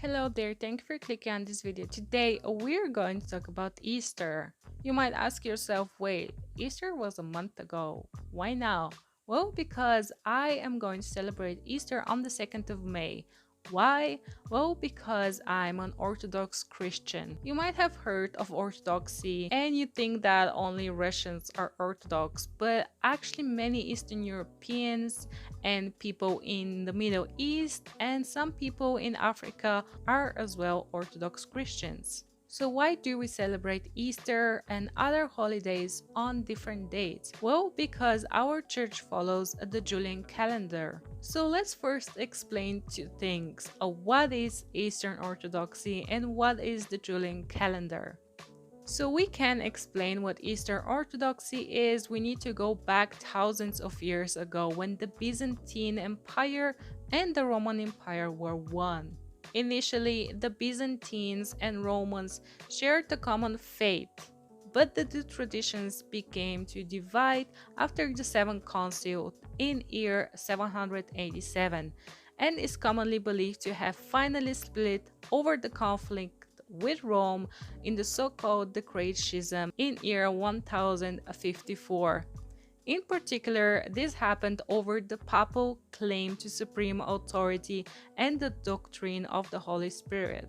Hello there, thank you for clicking on this video. Today we're going to talk about Easter. You might ask yourself, wait, Easter was a month ago. Why now? Well, because I am going to celebrate Easter on the 2nd of May. Why? Well, because I'm an Orthodox Christian. You might have heard of Orthodoxy and you think that only Russians are Orthodox, but actually many Eastern Europeans and people in the Middle East and some people in Africa are as well Orthodox Christians. So why do we celebrate Easter and other holidays on different dates? Well, because our church follows the Julian calendar. So let's first explain two things. What is Eastern Orthodoxy and what is the Julian calendar? So we can explain what Eastern Orthodoxy is. We need to go back thousands of years ago when the Byzantine Empire and the Roman Empire were one. Initially, the Byzantines and Romans shared a common faith, but the two traditions began to divide after the Seventh Council in year 787 and is commonly believed to have finally split over the conflict with Rome in the so-called the Great Schism in year 1054. In particular, this happened over the papal claim to supreme authority and the doctrine of the Holy Spirit.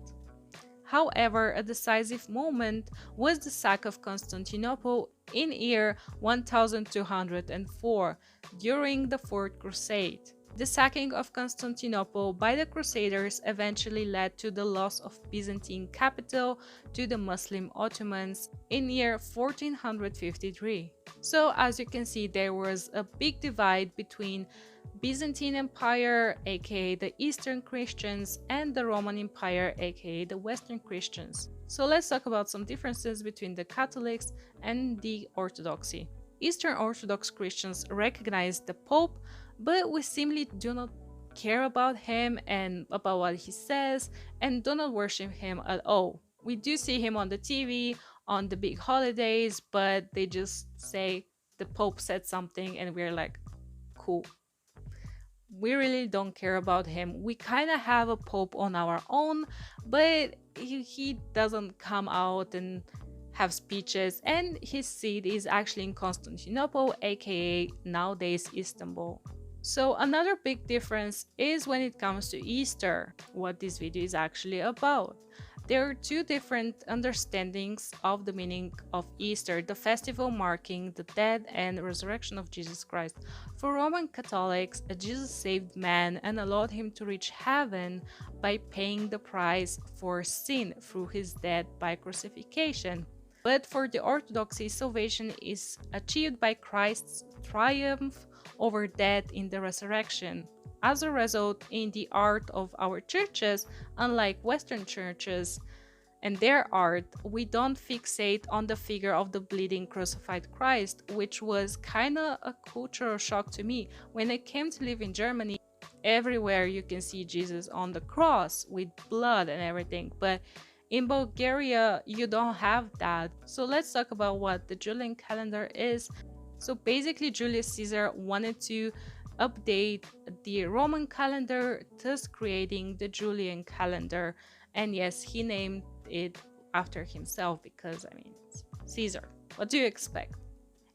However, a decisive moment was the sack of Constantinople in year 1204 during the Fourth Crusade. The sacking of Constantinople by the Crusaders eventually led to the loss of Byzantine capital to the Muslim Ottomans in year 1453. So as you can see, there was a big divide between Byzantine Empire, aka the Eastern Christians, and the Roman Empire, aka the Western Christians. So let's talk about some differences between the Catholics and the Orthodoxy. Eastern Orthodox Christians recognize the Pope, but we simply do not care about him and about what he says and do not worship him at all. We do see him on the TV, on the big holidays, but they just say the Pope said something and we're like, cool. We really don't care about him. We kind of have a Pope on our own, but he doesn't come out and have speeches, and his seat is actually in Constantinople, aka nowadays Istanbul. So another big difference is when it comes to Easter, what this video is actually about. There are two different understandings of the meaning of Easter, the festival marking the death and resurrection of Jesus Christ. For Roman Catholics, Jesus saved man and allowed him to reach heaven by paying the price for sin through his death by crucifixion. But for the Orthodoxy, salvation is achieved by Christ's triumph over death in the resurrection. As a result, in the art of our churches, unlike Western churches and their art, we don't fixate on the figure of the bleeding crucified Christ, which was kinda a cultural shock to me. When I came to live in Germany, everywhere you can see Jesus on the cross with blood and everything, but in Bulgaria, you don't have that. So let's talk about what the Julian calendar is. So basically, Julius Caesar wanted to update the Roman calendar, thus creating the Julian calendar. And yes, he named it after himself because, I mean, it's Caesar. What do you expect?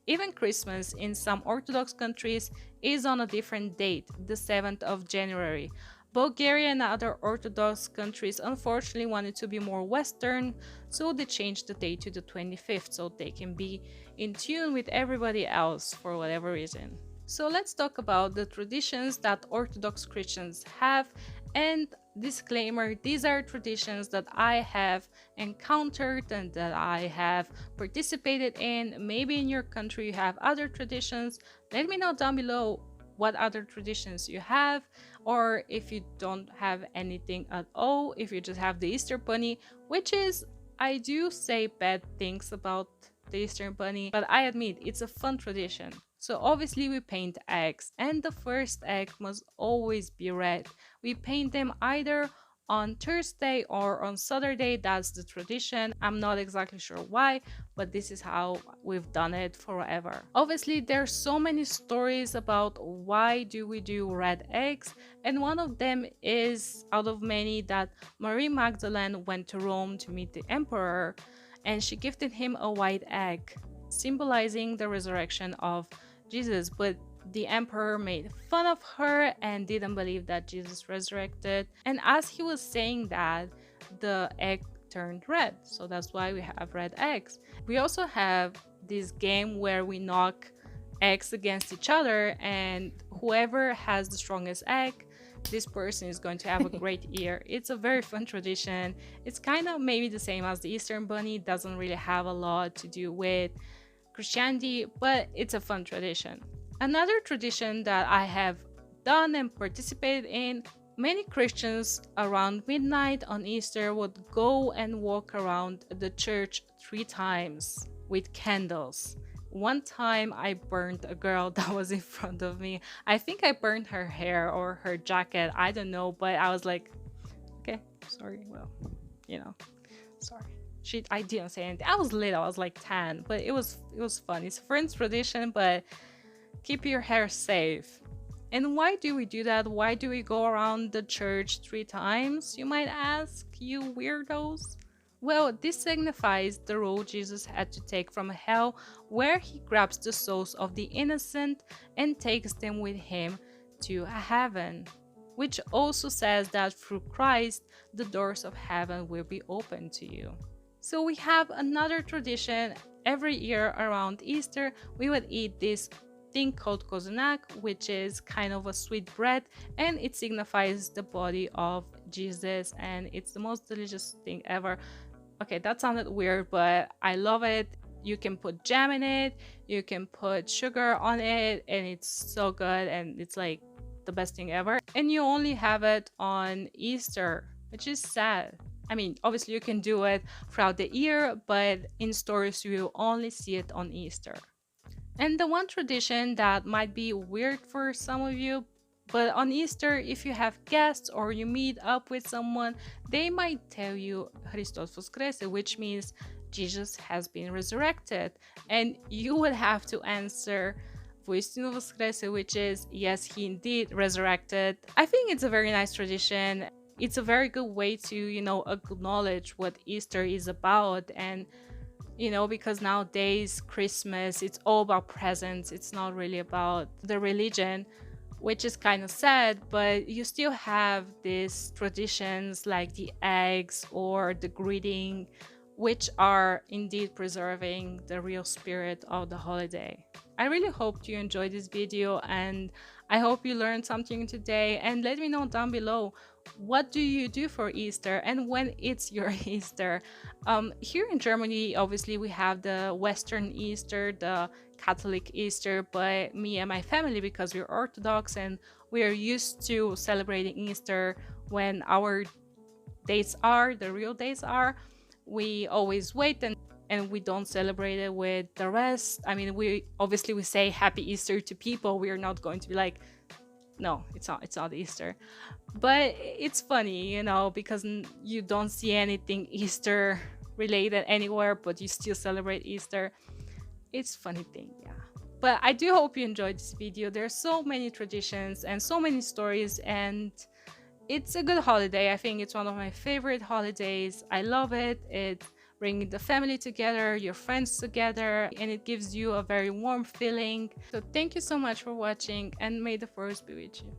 Even Christmas in some Orthodox countries is on a different date, the 7th of January. Bulgaria and other Orthodox countries unfortunately wanted to be more Western, so they changed the date to the 25th so they can be in tune with everybody else for whatever reason. So let's talk about the traditions that Orthodox Christians have, and disclaimer, these are traditions that I have encountered and that I have participated in. Maybe in your country you have other traditions. Let me know down below what other traditions you have, or if you don't have anything at all, if you just have the Easter Bunny, which is, I do say bad things about the Easter Bunny, but I admit it's a fun tradition. So obviously we paint eggs, and the first egg must always be red. We paint them either on Thursday or on Saturday. That's the tradition. I'm not exactly sure why, but this is how we've done it forever. Obviously, there's so many stories about why do we do red eggs, and one of them is, out of many, that Marie Magdalene went to Rome to meet the emperor, and she gifted him a white egg, symbolizing the resurrection of Jesus. But the emperor made fun of her and didn't believe that Jesus resurrected. And as he was saying that, the egg turned red. So that's why we have red eggs. We also have this game where we knock eggs against each other, and whoever has the strongest egg, this person is going to have a great year. It's a very fun tradition. It's kind of maybe the same as the Eastern Bunny. It doesn't really have a lot to do with Christianity, but it's a fun tradition. Another tradition that I have done and participated in, many Christians around midnight on Easter would go and walk around the church 3 times with candles. One time I burned a girl that was in front of me. I think I burned her hair or her jacket, I don't know, but I was like, okay, sorry, well, sorry. I didn't say anything. I was little, I was like 10, but it was fun. It's a friend's tradition, but keep your hair safe. And why do we do that? Why do we go around the church 3 times, you might ask, you weirdos? Well, this signifies the road Jesus had to take from hell, where he grabs the souls of the innocent and takes them with him to heaven, which also says that through Christ, the doors of heaven will be open to you. So we have another tradition. Every year around Easter, we would eat this thing called Kozak, which is kind of a sweet bread, and it signifies the body of Jesus, and it's the most delicious thing ever. Okay, that sounded weird, but I love it. You can put jam in it, you can put sugar on it, and it's so good, and it's like the best thing ever. And you only have it on Easter, which is sad. I mean, obviously you can do it throughout the year, but in stores you will only see it on Easter. And the one tradition that might be weird for some of you, but on Easter, if you have guests or you meet up with someone, they might tell you Christos Voskrese, which means Jesus has been resurrected. And you would have to answer Voistino Voskrese, which is yes, he indeed resurrected. I think it's a very nice tradition. It's a very good way to, acknowledge what Easter is about. And because nowadays Christmas, it's all about presents. It's not really about the religion, which is kind of sad, but you still have these traditions like the eggs or the greeting, which are indeed preserving the real spirit of the holiday. I really hope you enjoyed this video, and I hope you learned something today. And let me know down below, what do you do for Easter and when it's your Easter? Here in Germany, obviously we have the Western Easter, the Catholic Easter, but me and my family, because we're Orthodox and we are used to celebrating Easter when our dates are, the real days are, we always wait and we don't celebrate it with the rest. I mean, we say Happy Easter to people. We are not going to be like, no, it's not Easter. But it's funny, because you don't see anything Easter related anywhere, but you still celebrate Easter. It's a funny thing, yeah. But I do hope you enjoyed this video. There's so many traditions and so many stories, and it's a good holiday. I think it's one of my favorite holidays. I love it. It's bringing the family together, your friends together, and it gives you a very warm feeling. So thank you so much for watching, and may the force be with you.